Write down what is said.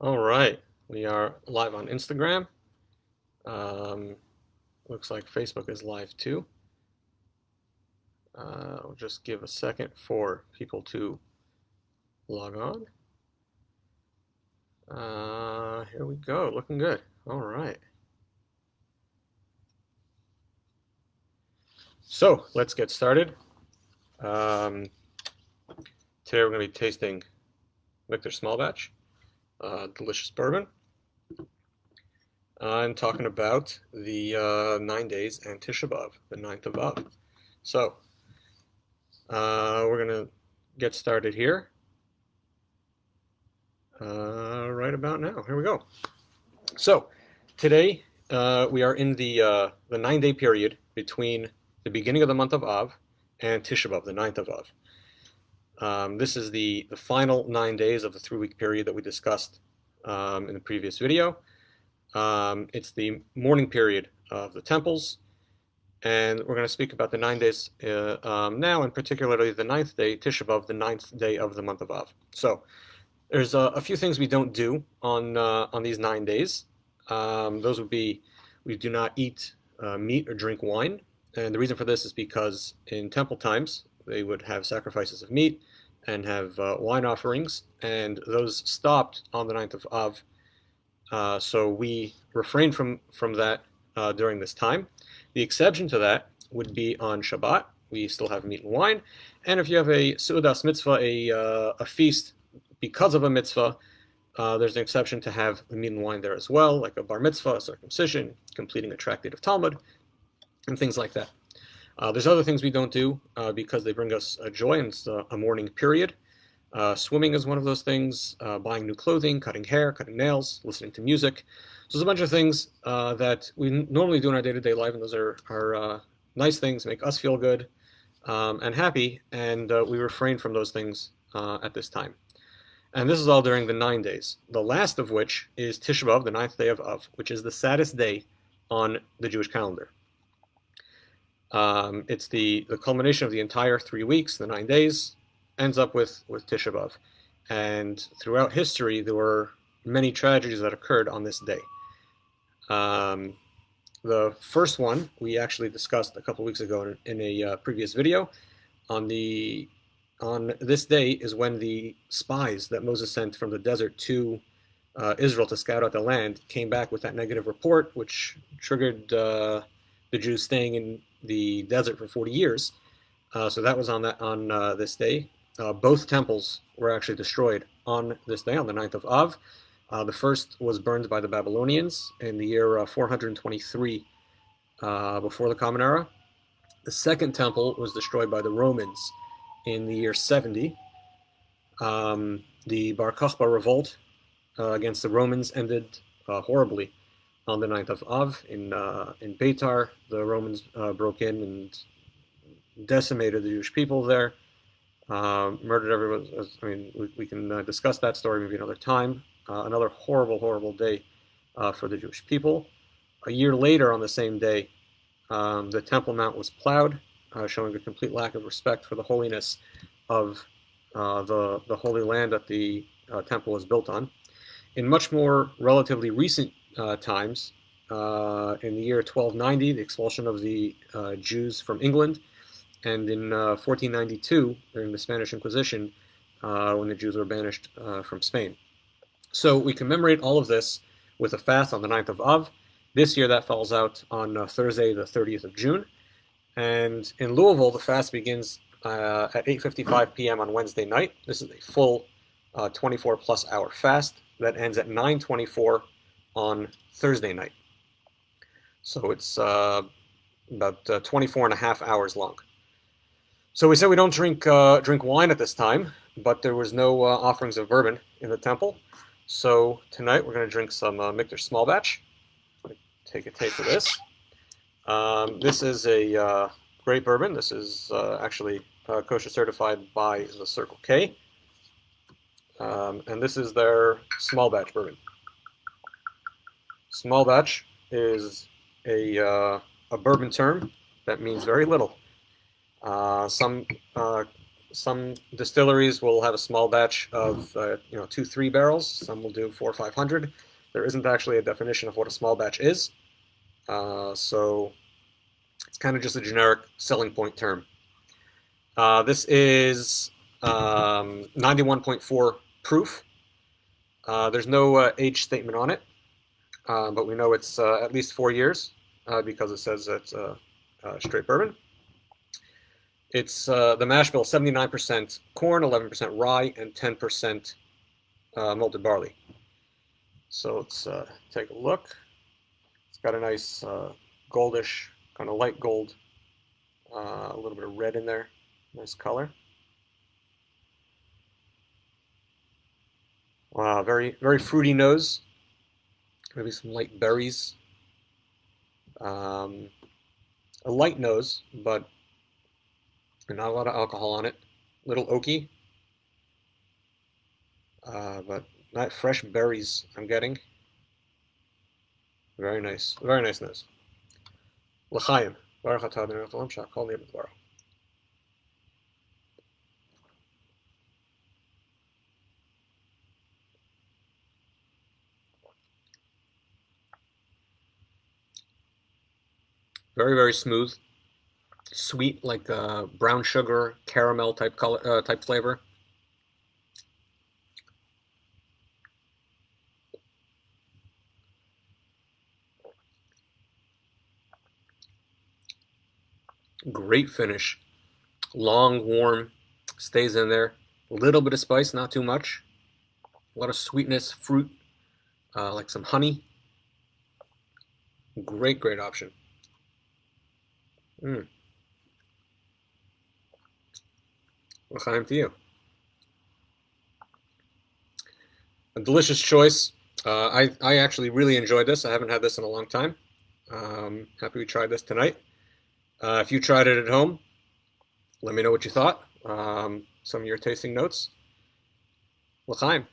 All right, we are live on Instagram. Um, Looks like Facebook is live too. We'll just give a second for people to log on. Here we go, looking good. All right. So let's get started. Um, Today we're going to be tasting Michter Small Batch, delicious bourbon. I'm talking about the 9 days and Tisha B'Av, the 9th of Av. So we're going to get started here right about now. Here we go. So today we are in the 9 day period between the beginning of the month of Av and Tisha B'Av, the 9th of Av. This is the final 9 days of the 3 week period that we discussed in the previous video. It's the mourning period of the temples, and we're going to speak about the 9 days now, and particularly the 9th day, Tisha B'Av, the 9th day of the month of Av. So there's a few things we don't do on these 9 days. Those would be we do not eat meat or drink wine, and the reason for this is because in temple times they would have sacrifices of meat and have wine offerings, and those stopped on the 9th of Av. So we refrain from that during this time. The exception to that would be on Shabbat. We still have meat and wine, and if you have a Seudas mitzvah, a feast because of a mitzvah, there's an exception to have the meat and wine there as well, like a bar mitzvah, a circumcision, completing a tractate of Talmud, and things like that. There's other things we don't do because they bring us joy, and it's a mourning period. Swimming is one of those things, buying new clothing, cutting hair, cutting nails, listening to music. So there's a bunch of things that we normally do in our day-to-day life, and those are nice things, make us feel good and happy, and we refrain from those things at this time. And this is all during the 9 days, the last of which is Tisha B'Av, the 9th day of Av, which is the saddest day on the Jewish calendar. It's the culmination of the entire 3 weeks, the 9 days, ends up with Tisha B'Av. And throughout history, there were many tragedies that occurred on this day. The first one we actually discussed a couple weeks ago in a previous video. On this day is when the spies that Moses sent from the desert to Israel to scout out the land came back with that negative report, which triggered the Jews staying in the desert for 40 years. So that was on this day. Both temples were actually destroyed on this day, on the 9th of Av. The first was burned by the Babylonians in the year 423 before the Common Era. The second temple was destroyed by the Romans in the year 70. The Bar Kokhba revolt against the Romans ended horribly on the 9th of Av. In Beitar, the Romans broke in and decimated the Jewish people there, murdered everyone. I mean, we can discuss that story maybe another time. Another horrible, horrible day for the Jewish people. A year later, on the same day, the Temple Mount was plowed, showing a complete lack of respect for the holiness of the Holy Land that the temple was built on. In much more relatively recent times, in the year 1290, the expulsion of the Jews from England, and in 1492, during the Spanish Inquisition, when the Jews were banished from Spain. So we commemorate all of this with a fast on the 9th of Av. This year that falls out on Thursday, the 30th of June. And in Louisville, the fast begins at 8:55 p.m. on Wednesday night. This is a full 24-plus hour fast that ends at 9:24 on Thursday night. So it's about 24 and a half hours long. So we said we don't drink wine at this time, but there was no offerings of bourbon in the temple. So tonight we're going to drink some Michter Small Batch. Take a taste of this. This is a great bourbon. This is actually kosher certified by the Circle K. And this is their small batch bourbon. Small batch is a bourbon term that means very little. Some Some distilleries will have a small batch of 2-3 barrels. Some will do 400 or 500. There isn't actually a definition of what a small batch is, so it's kind of just a generic selling point term. This is 91.4 proof. There's no age statement on it, but we know it's at least 4 years because it says it's straight bourbon. It's the mash bill, 79% corn, 11% rye, and 10% malted barley. So let's take a look. It's got a nice goldish, kind of light gold, a little bit of red in there. Nice color. Wow, very, very fruity nose. Maybe some light berries. A light nose, but not a lot of alcohol on it. A little oaky, but not fresh berries I'm getting. Very nice nose. L'chaim. Baruch atah Adonai Olam shakol neh b'dvaro. Very, very smooth, sweet, like brown sugar, caramel type color, type flavor. Great finish, long, warm, stays in there. A little bit of spice, not too much. A lot of sweetness, fruit, like some honey. Great, great option. L'chaim to you. A delicious choice. I actually really enjoyed this. I haven't had this in a long time. Happy we tried this tonight. If you tried it at home, let me know what you thought. Some of your tasting notes. L'chaim.